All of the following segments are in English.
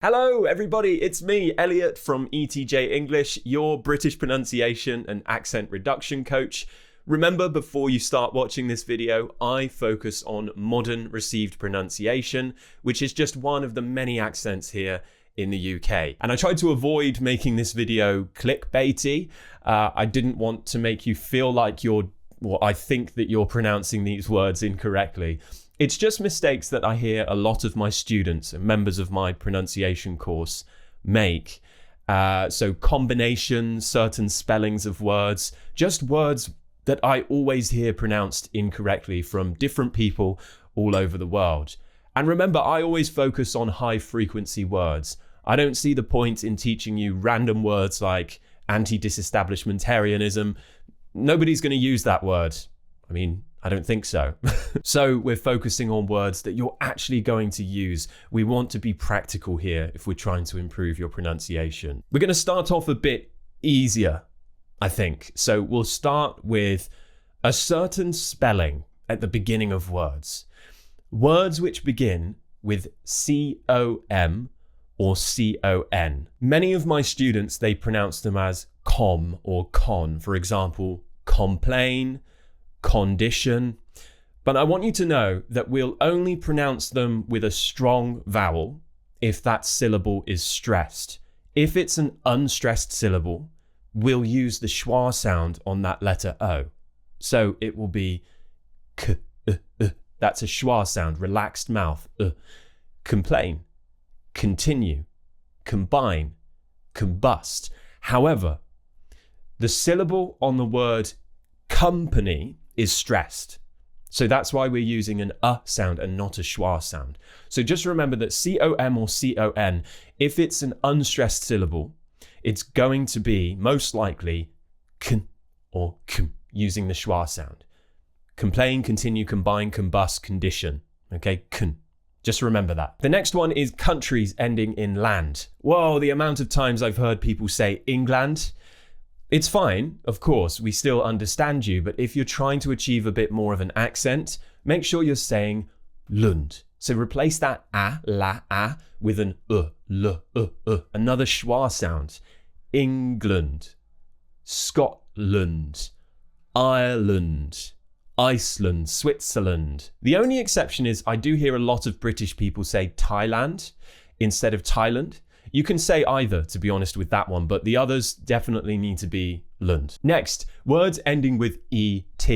Hello everybody, it's me, Elliot from ETJ English, your British pronunciation and accent reduction coach. Remember, before you start watching this video, I focus on modern received pronunciation, which is just one of the many accents here in the UK. And I tried to avoid making this video clickbaity. I didn't want to make you feel like I think that you're pronouncing these words incorrectly. It's just mistakes that I hear a lot of my students and members of my pronunciation course make. So combinations, certain spellings of words, just words that I always hear pronounced incorrectly from different people all over the world. And remember, I always focus on high frequency words. I don't see the point in teaching you random words like anti-disestablishmentarianism. Nobody's going to use that word. I don't think so. So we're focusing on words that you're actually going to use. We want to be practical here if we're trying to improve your pronunciation. We're going to start off a bit easier, I think. So we'll start with a certain spelling at the beginning of words. Words which begin with C-O-M or C-O-N. Many of my students, they pronounce them as com or con. For example, complain, condition, but I want you to know that we'll only pronounce them with a strong vowel if that syllable is stressed. If it's an unstressed syllable, we'll use the schwa sound on that letter O. So it will be k, that's a schwa sound, relaxed mouth. Complain, continue, combine, combust. However, the syllable on the word company is stressed. So that's why we're using an sound and not a schwa sound. So just remember that C-O-M or C-O-N, if it's an unstressed syllable, it's going to be most likely kn or km using the schwa sound. Complain, continue, combine, combust, condition. Okay, kn. Just remember that. The next one is countries ending in land. Whoa, the amount of times I've heard people say England. It's fine, of course, we still understand you, but if you're trying to achieve a bit more of an accent, make sure you're saying Lund. So replace that la, with an another schwa sound. England, Scotland, Ireland, Iceland, Switzerland. The only exception is I do hear a lot of British people say Thailand instead of Thailand. You can say either, to be honest with that one, but the others definitely need to be Lund. Next, words ending with ET.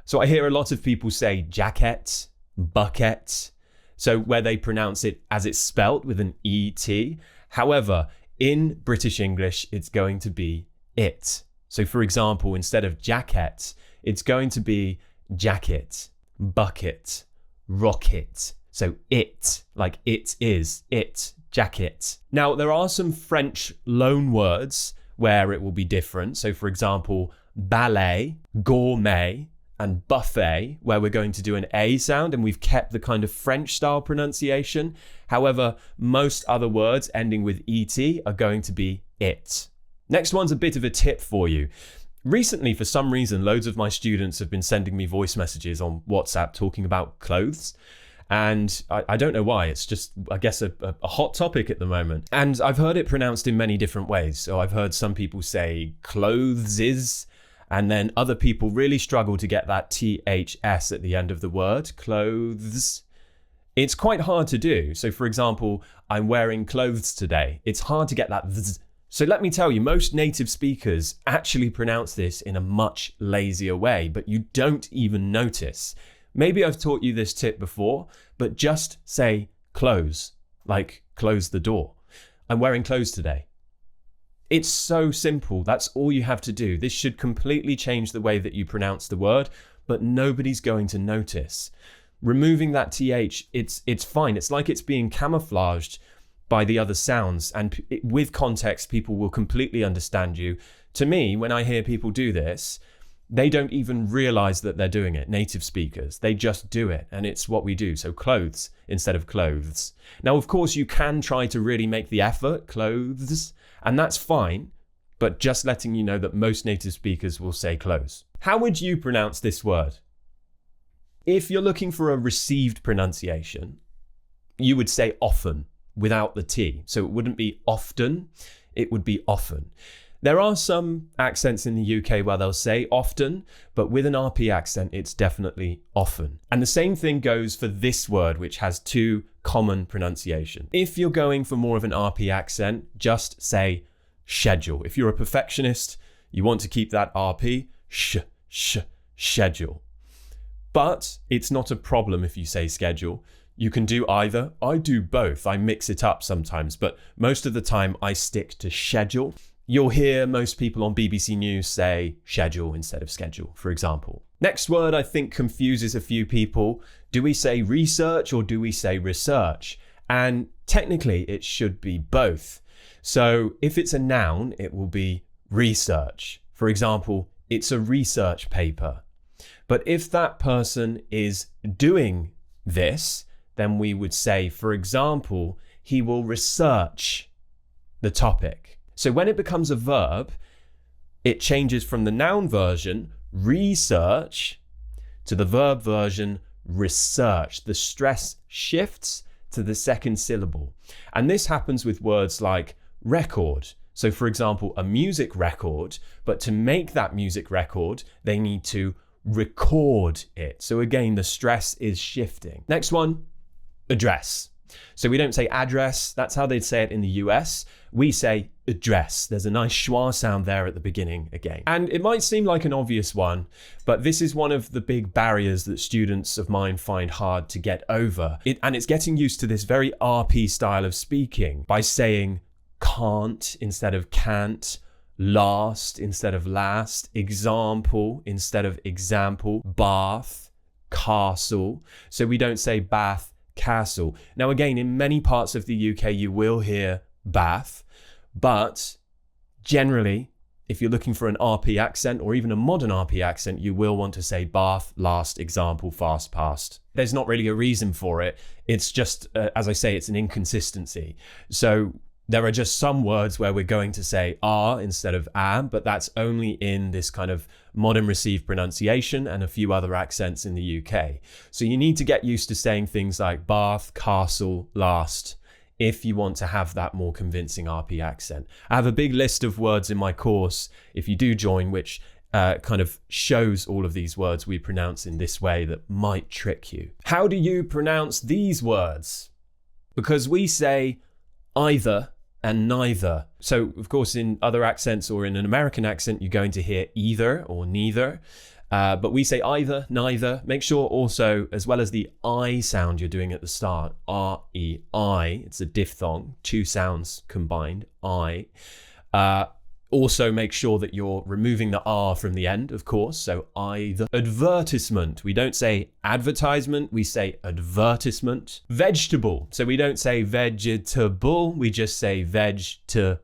So I hear a lot of people say jacket, bucket, so where they pronounce it as it's spelt with an ET. However, in British English, it's going to be it. So for example, instead of jacket, it's going to be jacket, bucket, rocket. So it, like it is, it. Jacket. Now, there are some French loan words where it will be different. So, for example, ballet, gourmet, and buffet, where we're going to do an A sound and we've kept the kind of French style pronunciation. However, most other words ending with ET are going to be it. Next one's a bit of a tip for you. Recently, for some reason, loads of my students have been sending me voice messages on WhatsApp talking about clothes. And I don't know why, it's just, I guess, a hot topic at the moment. And I've heard it pronounced in many different ways. So I've heard some people say clothes, and then other people really struggle to get that THS at the end of the word, clothes. It's quite hard to do. So for example, I'm wearing clothes today. It's hard to get that th. So let me tell you, most native speakers actually pronounce this in a much lazier way, but you don't even notice. Maybe I've taught you this tip before, but just say close, like close the door. I'm wearing clothes today. It's so simple. That's all you have to do. This should completely change the way that you pronounce the word, but nobody's going to notice. Removing that TH, it's fine. It's like it's being camouflaged by the other sounds, and with context, people will completely understand you. To me, when I hear people do this, they don't even realize that they're doing it, native speakers. They just do it, and it's what we do. So clothes instead of clothes. Now, of course, you can try to really make the effort, clothes, and that's fine, but just letting you know that most native speakers will say clothes. How would you pronounce this word? If you're looking for a received pronunciation, you would say often without the T. So it wouldn't be often, it would be often. There are some accents in the UK where they'll say often, but with an RP accent, it's definitely often. And the same thing goes for this word, which has two common pronunciations. If you're going for more of an RP accent, just say schedule. If you're a perfectionist, you want to keep that RP, schedule. But it's not a problem if you say schedule. You can do either. I do both. I mix it up sometimes, but most of the time I stick to schedule. You'll hear most people on BBC News say schedule instead of schedule, for example. Next word I think confuses a few people. Do we say research or do we say research? And technically it should be both. So if it's a noun, it will be research. For example, it's a research paper. But if that person is doing this, then we would say, for example, he will research the topic. So when it becomes a verb, it changes from the noun version, research, to the verb version, research. The stress shifts to the second syllable. And this happens with words like record. So for example, a music record, but to make that music record, they need to record it. So again, the stress is shifting. Next one, address. So we don't say address, that's how they'd say it in the US. We say address. There's a nice schwa sound there at the beginning again. And it might seem like an obvious one, but this is one of the big barriers that students of mine find hard to get over. And it's getting used to this very RP style of speaking by saying can't instead of can't, last instead of last, example instead of example, bath, castle. So we don't say bath, castle. Now again, in many parts of the UK you will hear bath, but generally if you're looking for an RP accent or even a modern RP accent, you will want to say bath, last, example, fast, past. There's not really a reason for it. It's just, as I say, it's an inconsistency. So there are just some words where we're going to say are instead of am, but that's only in this kind of modern received pronunciation and a few other accents in the UK. So you need to get used to saying things like bath, castle, last, if you want to have that more convincing RP accent. I have a big list of words in my course, if you do join, which kind of shows all of these words we pronounce in this way that might trick you. How do you pronounce these words? Because we say either and neither. So of course in other accents or in an American accent, you're going to hear either or neither. But we say either, neither. Make sure also, as well as the I sound you're doing at the start, R-E-I, it's a diphthong, two sounds combined, I. Also make sure that you're removing the R from the end, of course. So either. Advertisement. We don't say advertisement, we say advertisement. Vegetable. So we don't say vegetable, we just say vegetable.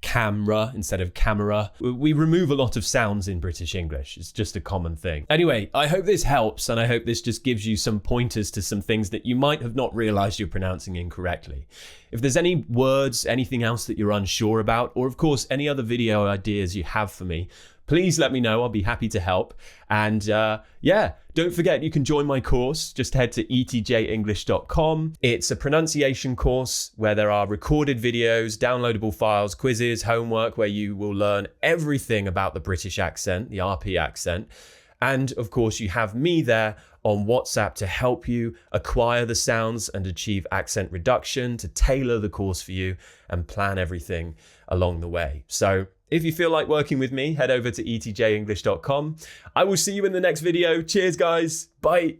Camera instead of camera. We remove a lot of sounds in British English. It's just a common thing. Anyway, I hope this helps, and I hope this just gives you some pointers to some things that you might have not realized you're pronouncing incorrectly. If there's any words, anything else that you're unsure about, or of course any other video ideas you have for me, please let me know. I'll be happy to help. And yeah, don't forget you can join my course. Just head to etjenglish.com. It's a pronunciation course where there are recorded videos, downloadable files, quizzes, homework, where you will learn everything about the British accent, the RP accent. And of course, you have me there on WhatsApp to help you acquire the sounds and achieve accent reduction, to tailor the course for you and plan everything along the way. So if you feel like working with me, head over to etjenglish.com. I will see you in the next video. Cheers, guys. Bye.